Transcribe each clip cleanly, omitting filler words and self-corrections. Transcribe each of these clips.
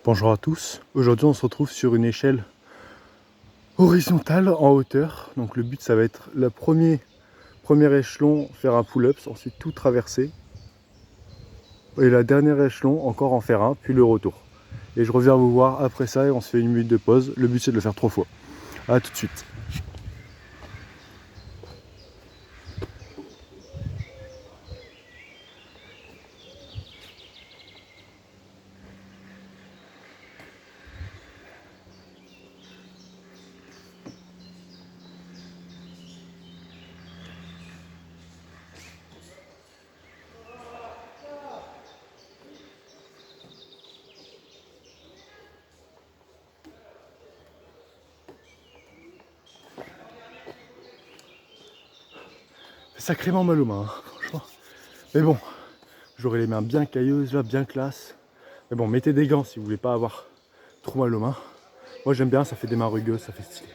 Bonjour à tous, aujourd'hui on se retrouve sur une échelle horizontale en hauteur. Donc le but ça va être le premier échelon, faire un pull-ups, ensuite tout traverser. Et la dernière échelon, encore en faire un, puis le retour. Et je reviens vous voir après ça et on se fait une minute de pause. Le but c'est de le faire 3 fois. A tout de suite. Sacrément mal aux mains, hein, franchement. Mais bon, j'aurai les mains bien cailleuses, là, bien classe. Mais bon, mettez des gants si vous voulez pas avoir trop mal aux mains. Moi j'aime bien, ça fait des mains rugueuses, ça fait stylé.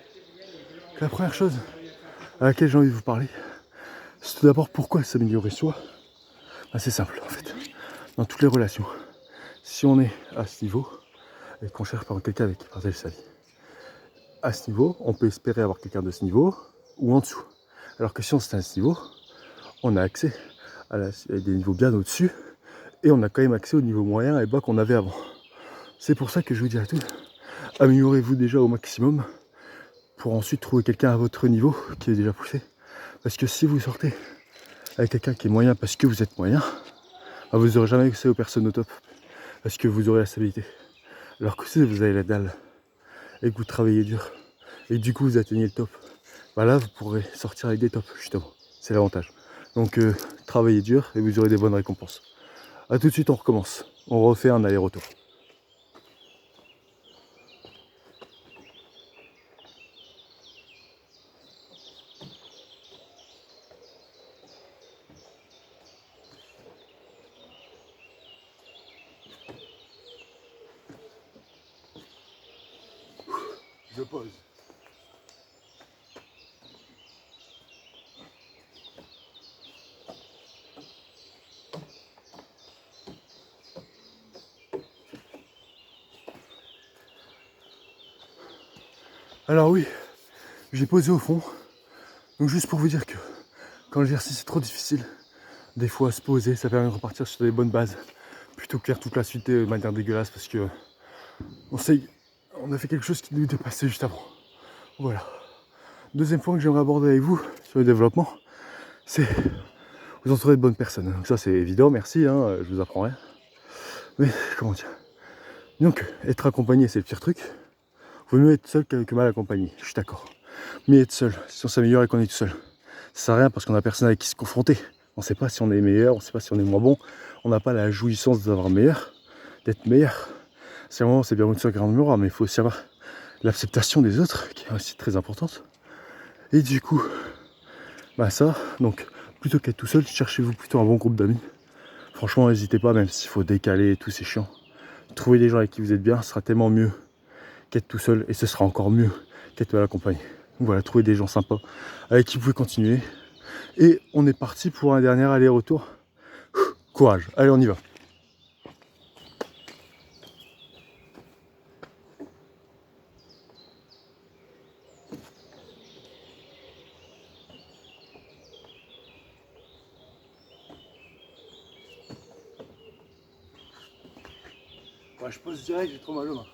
La première chose à laquelle j'ai envie de vous parler, c'est tout d'abord pourquoi s'améliorer soi. C'est simple en fait, dans toutes les relations. Si on est à ce niveau et qu'on cherche par quelqu'un avec qui partager sa vie, à ce niveau, on peut espérer avoir quelqu'un de ce niveau ou en dessous. Alors que si on est à ce niveau, on a accès à des niveaux bien au-dessus et on a quand même accès au niveau moyen et bas qu'on avait avant. C'est pour ça que je vous dis à tous, améliorez-vous déjà au maximum pour ensuite trouver quelqu'un à votre niveau qui est déjà poussé. Parce que si vous sortez avec quelqu'un qui est moyen parce que vous êtes moyen, vous n'aurez jamais accès aux personnes au top parce que vous aurez la stabilité. Alors que si vous avez la dalle et que vous travaillez dur et que du coup vous atteignez le top, là vous pourrez sortir avec des tops justement, c'est l'avantage. Donc travaillez dur et vous aurez des bonnes récompenses. A tout de suite, on recommence, on refait un aller-retour. Je pose. Alors oui, j'ai posé au fond. Donc juste pour vous dire que quand l'exercice est trop difficile, des fois se poser, ça permet de repartir sur des bonnes bases. Plutôt que faire toute la suite de manière dégueulasse parce que on a fait quelque chose qui nous dépassait juste avant. Voilà. Deuxième point que j'aimerais aborder avec vous sur le développement, c'est vous entourer de bonnes personnes. Donc ça c'est évident, merci, je vous apprends rien. Mais comment dire, donc être accompagné c'est le pire truc. Vaut mieux être seul que mal accompagné, je suis d'accord. Mais être seul, si on s'améliore et qu'on est tout seul, ça sert à rien parce qu'on a personne avec qui se confronter. On ne sait pas si on est meilleur, on ne sait pas si on est moins bon. On n'a pas la jouissance d'avoir meilleur, d'être meilleur. C'est vraiment, c'est bien une seule grande miroir, mais il faut aussi avoir l'acceptation des autres, qui est aussi très importante. Et du coup, ça, donc plutôt qu'être tout seul, cherchez-vous plutôt un bon groupe d'amis. Franchement, n'hésitez pas, même s'il faut décaler et tout, c'est chiant. Trouver des gens avec qui vous êtes bien, ce sera tellement mieux qu'être tout seul, et ce sera encore mieux qu'être mal accompagné. Donc voilà, trouver des gens sympas avec qui vous pouvez continuer. Et on est parti pour un dernier aller-retour. Courage, allez on y va. Je pose direct, j'ai trop mal aux mains.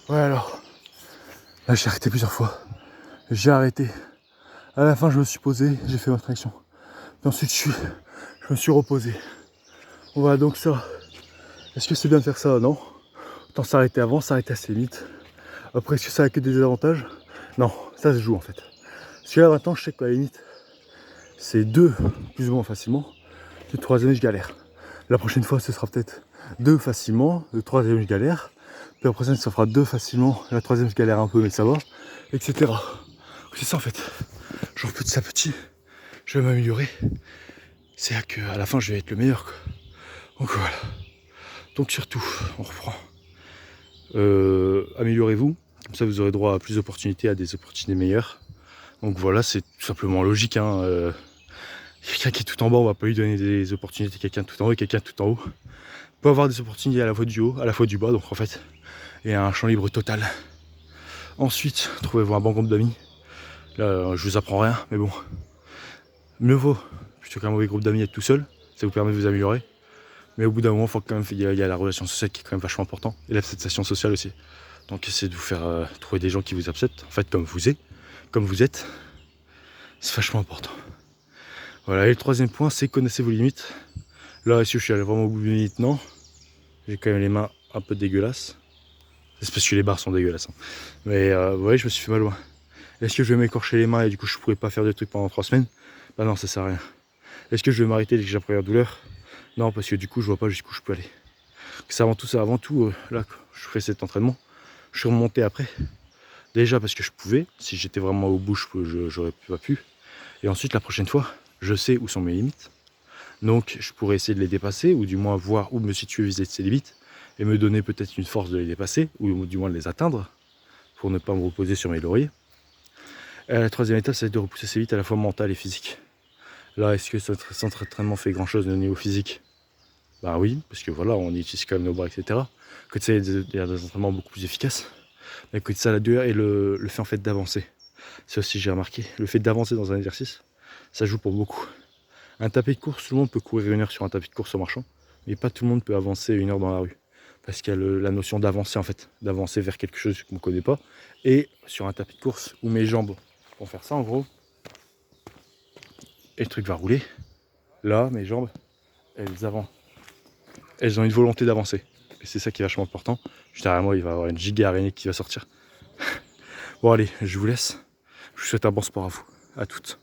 Ouais alors, là j'ai arrêté plusieurs fois. J'ai arrêté. À la fin je me suis posé, j'ai fait ma traction. Puis ensuite je me suis reposé. Voilà donc ça. Est-ce que c'est bien de faire ça? Non. Autant s'arrêter avant, s'arrêter assez vite. Après est-ce que ça a que des avantages? Non, ça se joue en fait. Parce que là maintenant je sais qu'à la limite, c'est 2 plus ou moins facilement. Le troisième je galère. La prochaine fois ce sera peut-être 2 facilement, le troisième je galère. Puis la prochaine ça fera 2 facilement, la troisième je galère un peu mais ça va, etc. C'est ça en fait. genre petit à petit, je vais m'améliorer. C'est là qu'à la fin, je vais être le meilleur, quoi. Donc voilà. Donc surtout, on reprend. Améliorez-vous, comme ça vous aurez droit à plus d'opportunités, à des opportunités meilleures. Donc voilà, c'est tout simplement logique, hein. Quelqu'un qui est tout en bas, on va pas lui donner des opportunités, quelqu'un tout en haut et quelqu'un tout en haut. On peut avoir des opportunités à la fois du haut, à la fois du bas, donc en fait, il y a un champ libre total. Ensuite, trouvez-vous un bon groupe d'amis. Là, je vous apprends rien, mais bon, mieux vaut plutôt qu'un mauvais groupe d'amis être tout seul, ça vous permet de vous améliorer. Mais au bout d'un moment, il y a la relation sociale qui est quand même vachement important, et l'acceptation sociale aussi. Donc essayez de vous faire trouver des gens qui vous acceptent, en fait comme vous êtes, c'est vachement important. Voilà, et le troisième point, c'est connaissez vos limites. Là, est-ce que je suis allé vraiment au bout de mes limites? Non. J'ai quand même les mains un peu dégueulasses. C'est parce que les barres sont dégueulasses. Hein. Mais vous voyez, je me suis fait mal loin. Est-ce que je vais m'écorcher les mains et du coup je pourrais pas faire de trucs pendant 3 semaines? Bah non, ça sert à rien. Est-ce que je vais m'arrêter dès que j'ai la première douleur? Non, parce que du coup je vois pas jusqu'où je peux aller. C'est avant tout, là, je fais cet entraînement. Je suis remonté après. Déjà parce que je pouvais, si j'étais vraiment au bout, j'aurais pas pu. Et ensuite, la prochaine fois, je sais où sont mes limites. Donc je pourrais essayer de les dépasser, ou du moins voir où me situer vis-à-vis de ces limites, et me donner peut-être une force de les dépasser, ou du moins de les atteindre, pour ne pas me reposer sur mes lauriers. Et la troisième étape, c'est de repousser ses limites à la fois mentales et physiques. Là, est-ce que cet entraînement fait grand-chose au niveau physique? Bah oui, parce que voilà, on utilise quand même nos bras, etc. Que ça, il y a des entraînements beaucoup plus efficaces. Mais que ça, la douleur et le fait en fait d'avancer. Ça aussi, j'ai remarqué. Le fait d'avancer dans un exercice, ça joue pour beaucoup. Un tapis de course, tout le monde peut courir 1 heure sur un tapis de course en marchant, mais pas tout le monde peut avancer 1 heure dans la rue. Parce qu'il y a la notion d'avancer en fait, d'avancer vers quelque chose qu'on ne connaît pas. Et sur un tapis de course où mes jambes vont faire ça en gros, et le truc va rouler, là mes jambes, elles avancent. Elles ont une volonté d'avancer. Et c'est ça qui est vachement important. Juste derrière moi, il va y avoir une giga araignée qui va sortir. Bon allez, je vous laisse. Je vous souhaite un bon sport à vous, à toutes.